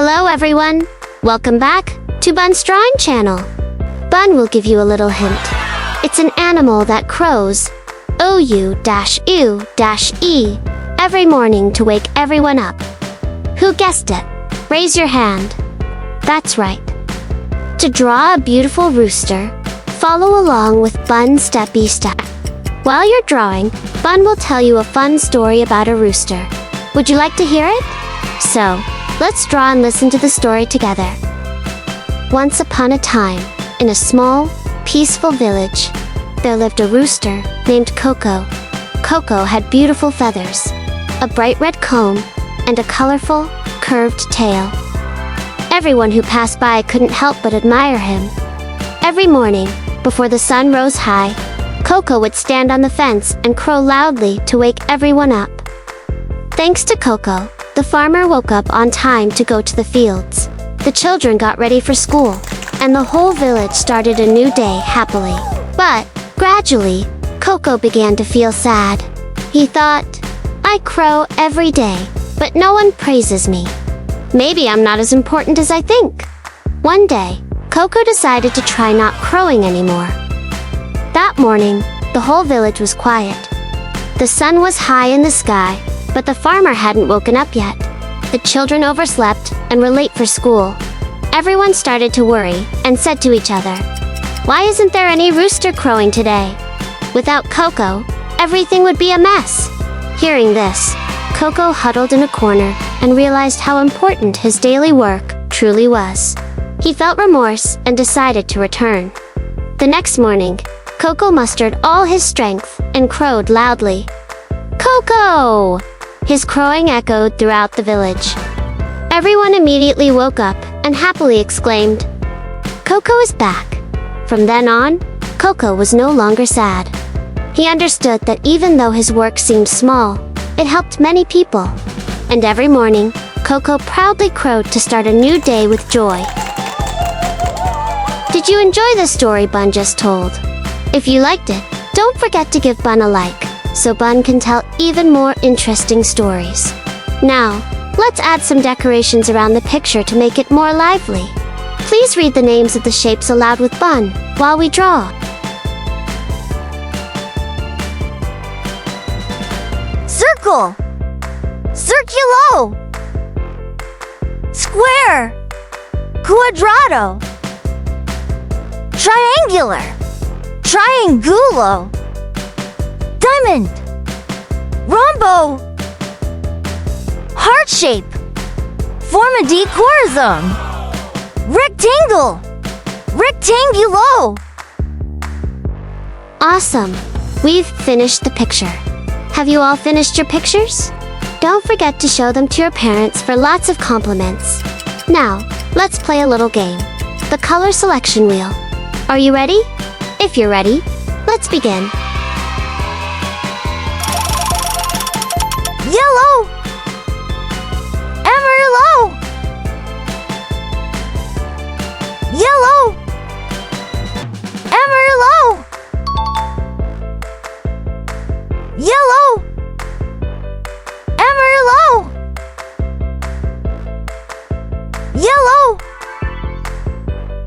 Hello everyone! Welcome back to Bun's drawing channel. Bun will give you a little hint. It's an animal that crows OU-U-E every morning to wake everyone up. Who guessed it? Raise your hand. That's right. To draw a beautiful rooster, follow along with Bun step-by-step. While you're drawing, Bun will tell you a fun story about a rooster. Would you like to hear it? So, let's draw and listen to the story together. Once upon a time, in a small, peaceful village, there lived a rooster named Coco. Coco had beautiful feathers, a bright red comb, and a colorful, curved tail. Everyone who passed by couldn't help but admire him. Every morning, before the sun rose high, Coco would stand on the fence and crow loudly to wake everyone up. Thanks to Coco, the farmer woke up on time to go to the fields. The children got ready for school, and the whole village started a new day happily. But, gradually, Coco began to feel sad. He thought, I crow every day, but no one praises me. Maybe I'm not as important as I think. One day, Coco decided to try not crowing anymore. That morning, the whole village was quiet. The sun was high in the sky, but the farmer hadn't woken up yet. The children overslept and were late for school. Everyone started to worry and said to each other, why isn't there any rooster crowing today? Without Coco, everything would be a mess. Hearing this, Coco huddled in a corner and realized how important his daily work truly was. He felt remorse and decided to return. The next morning, Coco mustered all his strength and crowed loudly. Coco! His crowing echoed throughout the village. Everyone immediately woke up and happily exclaimed, Coco is back. From then on, Coco was no longer sad. He understood that even though his work seemed small, it helped many people. And every morning, Coco proudly crowed to start a new day with joy. Did you enjoy the story Bun just told? If you liked it, don't forget to give Bun a like, so Bun can tell even more interesting stories. Now, let's add some decorations around the picture to make it more lively. Please read the names of the shapes aloud with Bun while we draw. Circle, circulo, square, quadrado, triangular, triangulo, diamond, rhombo, heart shape, forma di corazon, rectangle, rectangulo. Awesome! We've finished the picture. Have you all finished your pictures? Don't forget to show them to your parents for lots of compliments. Now, let's play a little game. The color selection wheel. Are you ready? If you're ready, let's begin. Yellow, amarillo, yellow, amarillo, yellow, amarillo, yellow,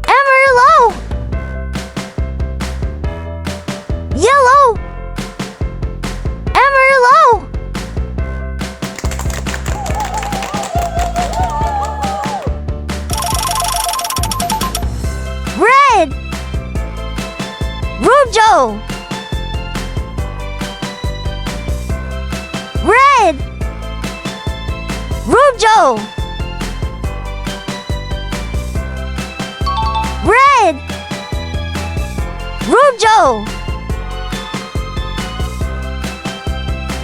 amarillo, yellow, amarillo. Red, Rujo, red, Rujo, red, Rujo,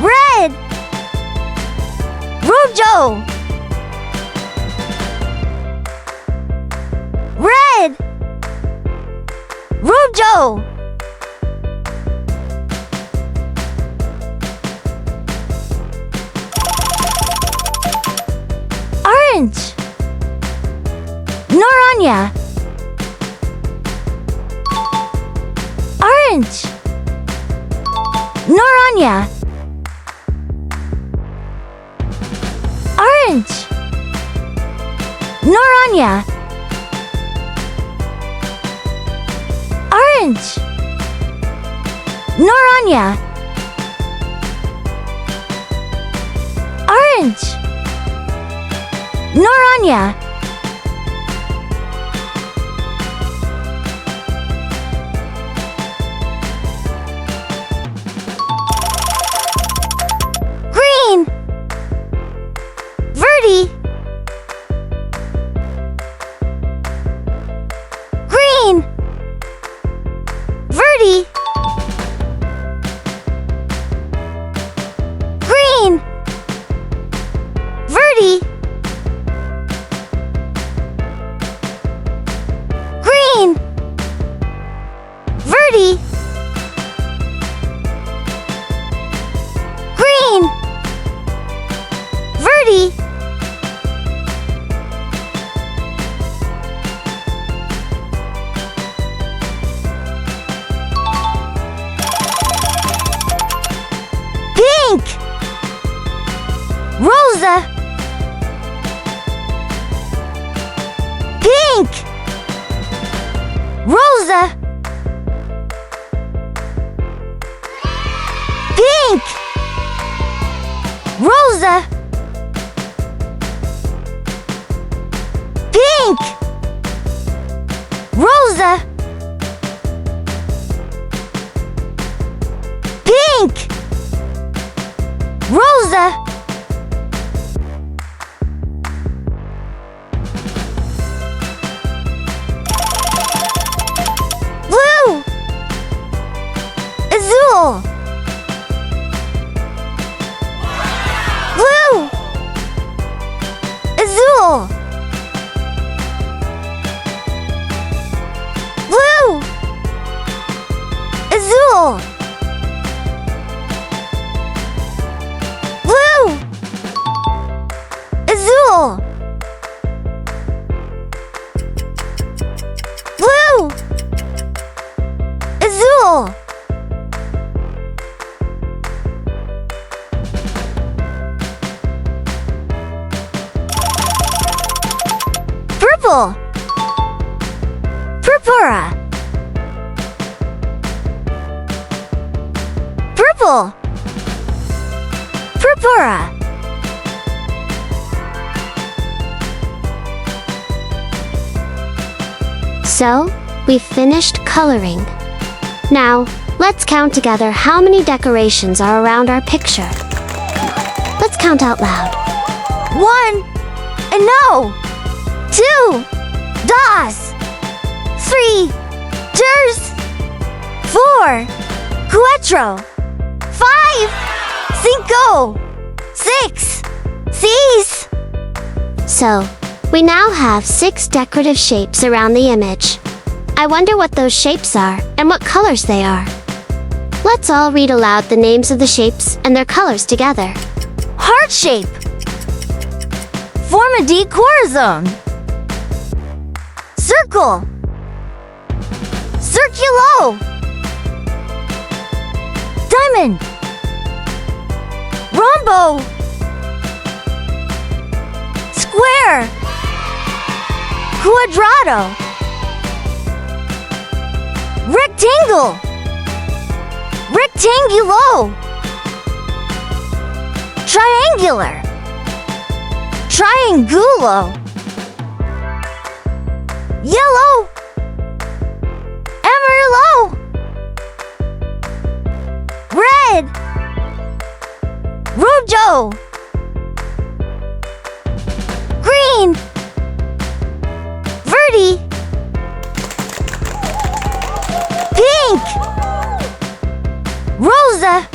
red, Rujo, red, Rujo. Orange, Noranya, orange, Noranya, orange, Naranja. Orange. Naranja. Orange. Naranja. Green. Verde. Green. Verde. Green. Verde. Green. Verde. Green. Verde. Pink. Rosa. Pink. Rosa. Pink. Rosa. Pink. Rosa. Pink. Rosa. Blue. Azul. Blue. Azul. Blue. Azul. Blue. Azul. Blue. Azul. Purple. Purpura. Purple. Purpura. So, we've finished coloring. Now, let's count together how many decorations are around our picture. Let's count out loud. 1. And no. 2. Das. 3. Ders. 4. Cuatro. 5. Cinco. 6. Seis. So, we now have 6 decorative shapes around the image. I wonder what those shapes are and what colors they are. Let's all read aloud the names of the shapes and their colors together. Heart shape. Forma di corazon. Circle. Circulo. Diamond. Rombo. Square. Quadrado. Rectangle. Rectangulo. Triangular. Triangulo. Yellow. Amarillo. Red. Rojo. Green. Verde. Pink. Rosa.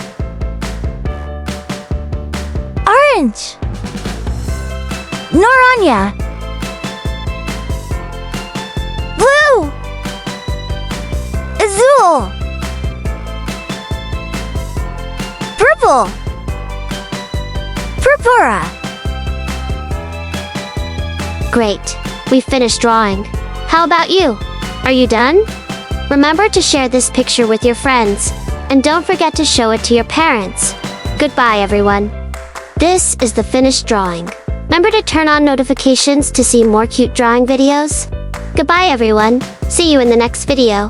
Orange. Naranja. Blue. Azul. Purple. Purpura. Great, we finished drawing. How about you? Are you done? Remember to share this picture with your friends, and don't forget to show it to your parents. Goodbye, everyone. This is the finished drawing. Remember to turn on notifications to see more cute drawing videos. Goodbye everyone. See you in the next video.